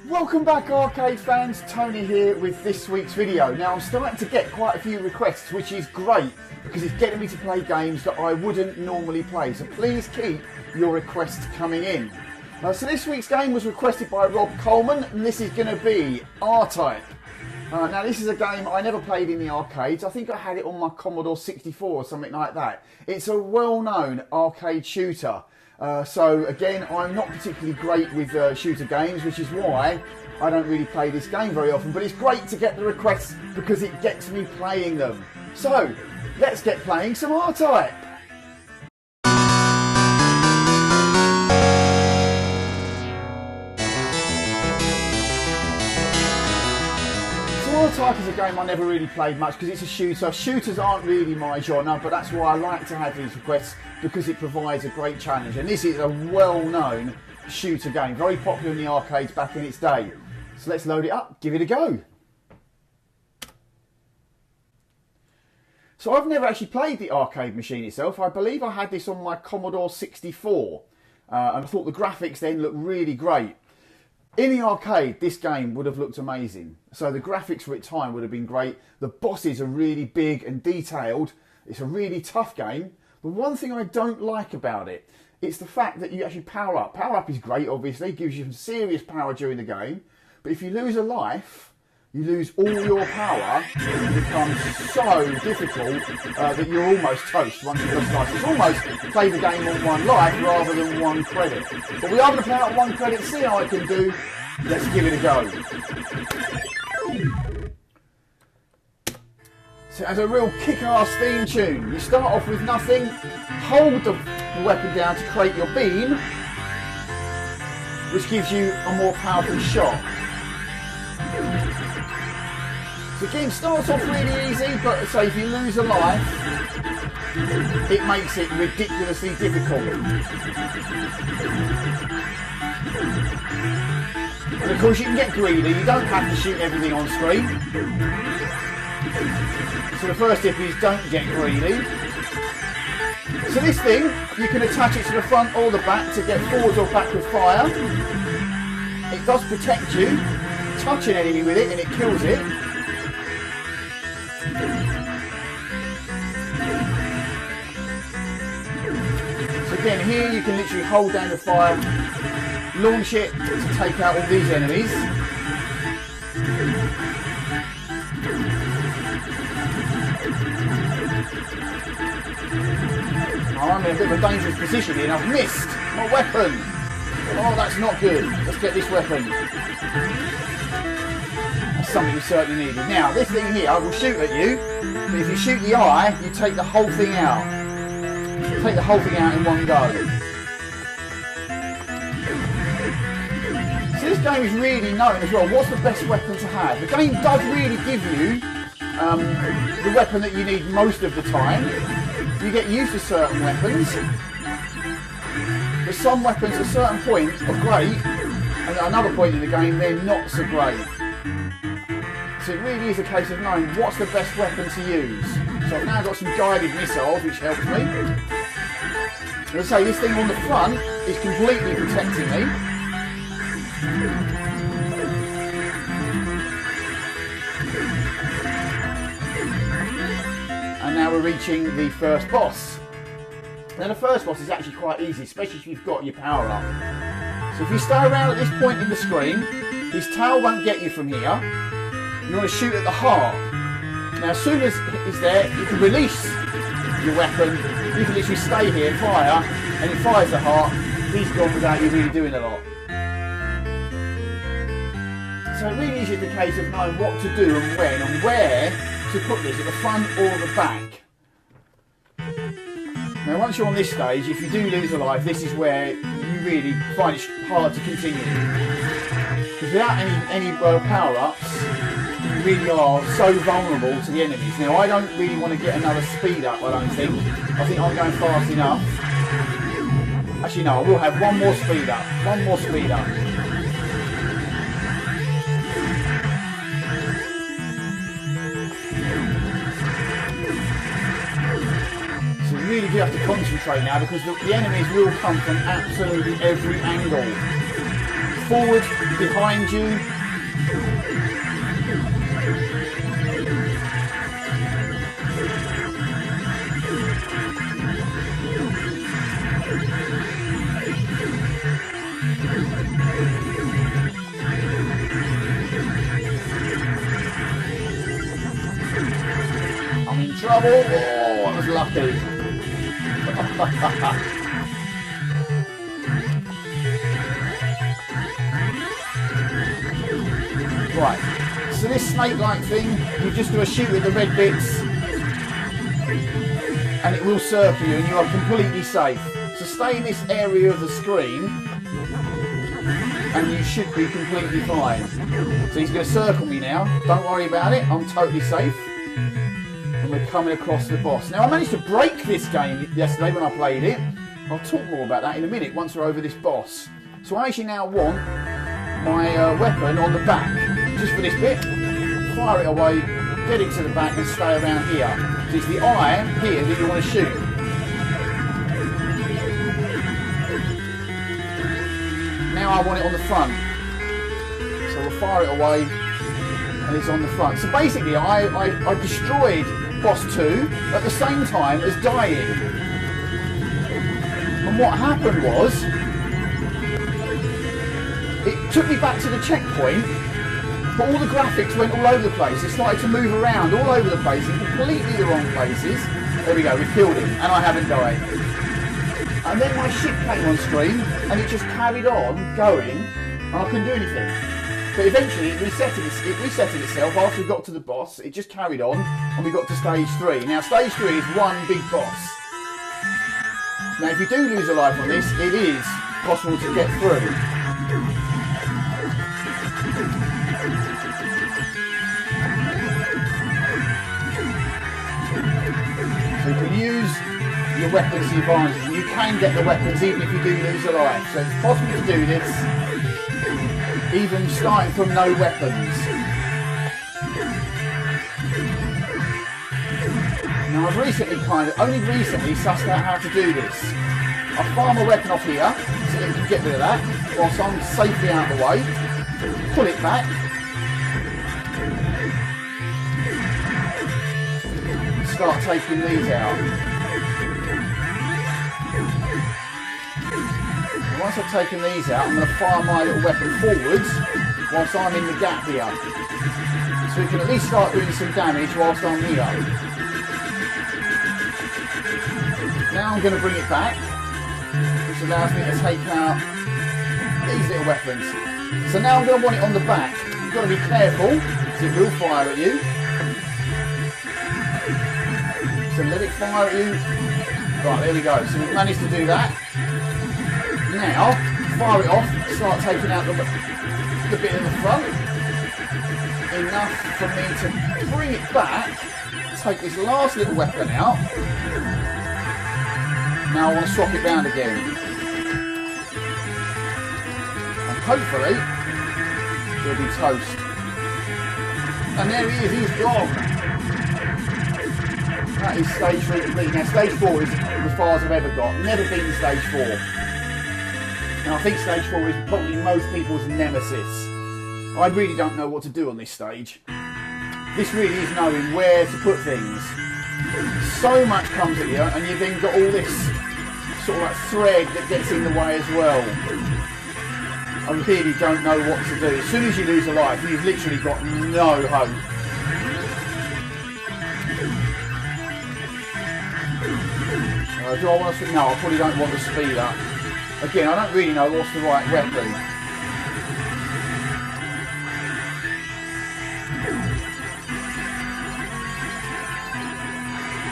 Welcome back arcade fans, Tony here with this week's video. Now I'm starting to get quite a few requests, which is great because it's getting me to play games that I wouldn't normally play, so please keep your requests coming in. So this week's game was requested by Rob Coleman and this is going to be R-Type. Now this is a game I never played in the arcades. I think I had it on my Commodore 64 or something like that. It's a well-known arcade shooter. So again, I'm not particularly great with shooter games, which is why I don't really play this game very often. But it's great to get the requests because it gets me playing them. So let's get playing some R-Type. R-Type is a game I never really played much because it's a shooter. Shooters aren't really my genre, but that's why I like to have these requests because it provides a great challenge. And this is a well-known shooter game, very popular in the arcades back in its day. So let's load it up, give it a go. So I've never actually played the arcade machine itself. I believe I had this on my Commodore 64 and I thought the graphics then looked really great. In the arcade, this game would have looked amazing. So the graphics for its time would have been great. The bosses are really big and detailed. It's a really tough game. But one thing I don't like about it, it's the fact that you actually power up. Power up is great, obviously. It gives you some serious power during the game. But if you lose a life, you lose all your power. It becomes so difficult that you're almost toast once you've lost life. It's almost play the game on one life rather than one credit. But we are going to play out one credit, see how I can do. Let's give it a go. So it has a real kick-ass theme tune. You start off with nothing, hold the weapon down to create your beam, which gives you a more powerful shot. So the game starts off really easy, but say if you lose a life, it makes it ridiculously difficult. And of course you can get greedy, you don't have to shoot everything on screen. So the first tip is don't get greedy. So this thing, you can attach it to the front or the back to get forwards or backward fire. It does protect you, touch an enemy with it and it kills it. So again, here you can literally hold down the fire, launch it to take out all these enemies. Oh, I'm in a bit of a dangerous position here and I've missed my weapon. Oh, that's not good. Let's get this weapon. That's something we certainly needed. Now, this thing here will shoot at you, but if you shoot the eye, you take the whole thing out. Take the whole thing out in one go. So this game is really known as well. What's the best weapon to have? The game does really give you the weapon that you need most of the time. You get used to certain weapons, but some weapons at a certain point are great, and at another point in the game they're not so great. So it really is a case of knowing what's the best weapon to use. So I've now got some guided missiles, which helps me. As I say, this thing on the front is completely protecting me. And now we're reaching the first boss. Now the first boss is actually quite easy, especially if you've got your power up. So if you stay around at this point in the screen, his tail won't get you from here. You want to shoot at the heart. Now as soon as it's there, you can release your weapon. You can literally stay here, fire, and it fires the heart. He's gone without you really doing a lot. So it really is just a case of knowing what to do and when and where to put this, at the front or the back. Now once you're on this stage, if you do lose a life, this is where you really find it hard to continue. Because without any power-ups, you really are so vulnerable to the enemies. Now I don't really want to get another speed up, I don't think. I think I'm going fast enough. Actually no, I will have one more speed up. One more speed up. So you really do have to concentrate now because the enemies will come from absolutely every angle. forward, behind you. I'm in trouble. Oh, I was lucky. Right, so this snake-like thing, you just do a shoot with the red bits and it will circle you and you are completely safe. So stay in this area of the screen and you should be completely fine. So he's going to circle me now, don't worry about it, I'm totally safe. And we're coming across the boss. Now I managed to break this game yesterday when I played it. I'll talk more about that in a minute once we're over this boss. So I actually now want my weapon on the back, just for this bit, fire it away, get it to the back and stay around here. So it's the eye here that you want to shoot. Now I want it on the front. So we'll fire it away and it's on the front. So basically I destroyed boss 2 at the same time as dying. And what happened was, it took me back to the checkpoint, but all the graphics went all over the place. It started to move around all over the place in completely the wrong places. There we go, we killed him, and I haven't died. And then my ship came on screen, and it just carried on going, and I couldn't do anything. But eventually it reset itself after we got to the boss. It just carried on, and we got to stage 3. Now stage 3 is one big boss. Now if you do lose a life on this, it is possible to get through. So you can use your weapons to your advantage, and you can get the weapons even if you do lose a life. So it's possible to do this, even starting from no weapons. Now I've only recently sussed out how to do this. I fire my weapon off here, so that you can get rid of that, whilst I'm safely out of the way. Pull it back. Start taking these out. And once I've taken these out, I'm going to fire my little weapon forwards whilst I'm in the gap here. So we can at least start doing some damage whilst I'm here. Now I'm going to bring it back, which allows me to take out these little weapons. So now I'm going to want it on the back. You've got to be careful, because it will fire at you. So let it fire at you. Right, there we go. So we've managed to do that. Now, fire it off, start taking out the bit in the front. Enough for me to bring it back, take this last little weapon out. Now I want to swap it round again. And hopefully, he'll be toast. And there he is, he's gone. That is stage 3 complete. Now stage 4 is as far as I've ever got. Never been stage 4. And I think stage 4 is probably most people's nemesis. I really don't know what to do on this stage. This really is knowing where to put things. So much comes at you, and you've then got all this sort of like thread that gets in the way as well. I really don't know what to do. As soon as you lose a life, you've literally got no hope. Do I want to? No, I probably don't want to speed up. Again, I don't really know what's the right weapon.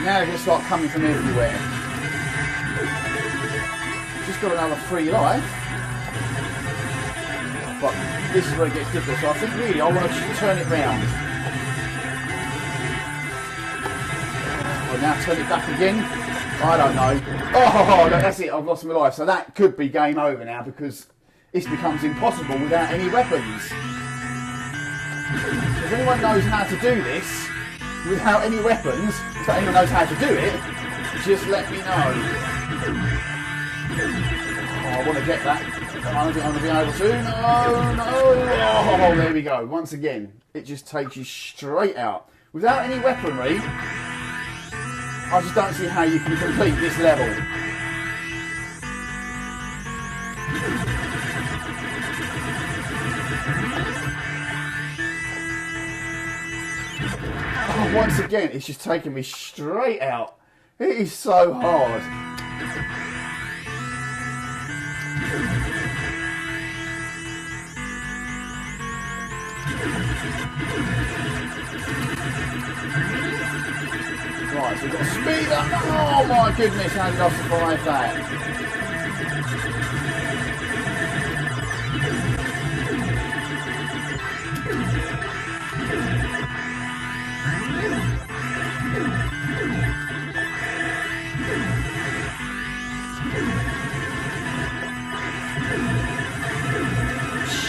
Now they're going to start coming from everywhere. Just got another 3 life. But this is where it gets difficult. So I think really I want to turn it round. I'll now turn it back again. I don't know. Oh, no, that's it. I've lost my life. So that could be game over now because this becomes impossible without any weapons. If anyone knows how to do this without any weapons, if anyone knows how to do it, just let me know. I want to get that. I don't think I'm going to be able to. No. Oh, there we go. Once again, it just takes you straight out. Without any weaponry, I just don't see how you can complete this level. Oh, once again, it's just taking me straight out. It is so hard. Right, so we've got to speed up. Oh my goodness, how did I survive that?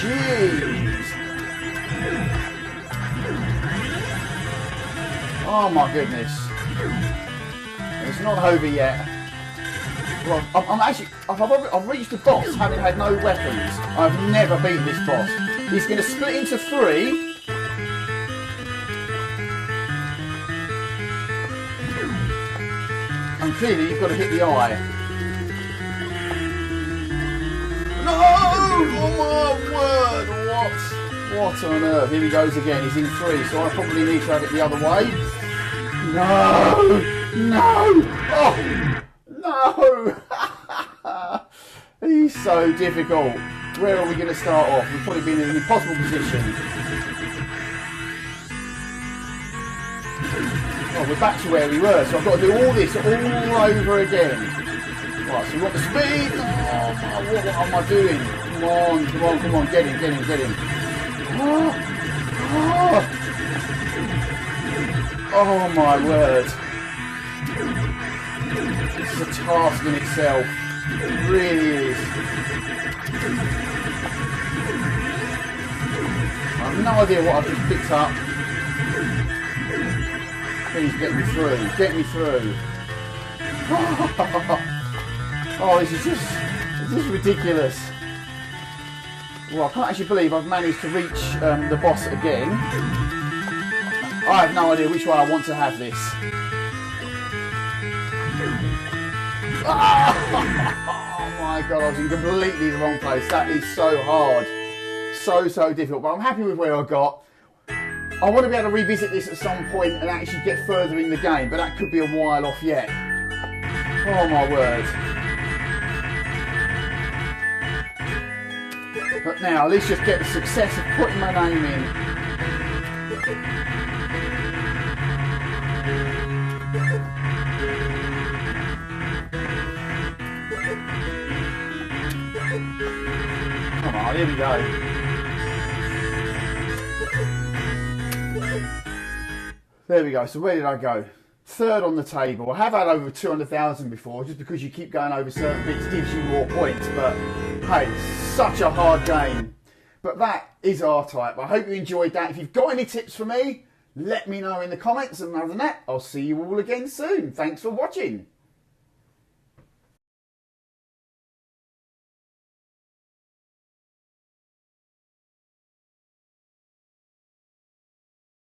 Jeez. Oh my goodness. It's not over yet. Well, I've reached the boss having had no weapons. I've never beaten this boss. He's going to split into 3. And clearly you've got to hit the eye. No! Oh my word! What on earth? Here he goes again. He's in 3, so I probably need to have it the other way. No! No! Oh! No! He's so difficult. Where are we going to start off? We've probably been in an impossible position. Oh, we're back to where we were, so I've got to do all this all over again. Right, so we want the speed. Oh, what am I doing? Come on. Get him. Oh my word. This is a task in itself. It really is. I have no idea what I've just picked up. Please get me through. Oh, this is just ridiculous. Well, I can't actually believe I've managed to reach the boss again. I have no idea which way I want to have this. Oh my god, I was in completely the wrong place. That is so hard. So difficult. But I'm happy with where I got. I want to be able to revisit this at some point and actually get further in the game, but that could be a while off yet. Oh my word. But now, let's just get the success of putting my name in. Come on, here we go. There we go, so where did I go? 3rd on the table. I have had over 200,000 before, just because you keep going over certain bits gives you more points, but hey, such a hard game. But that is R-Type. I hope you enjoyed that. If you've got any tips for me, let me know in the comments, and other than that, I'll see you all again soon. Thanks for watching.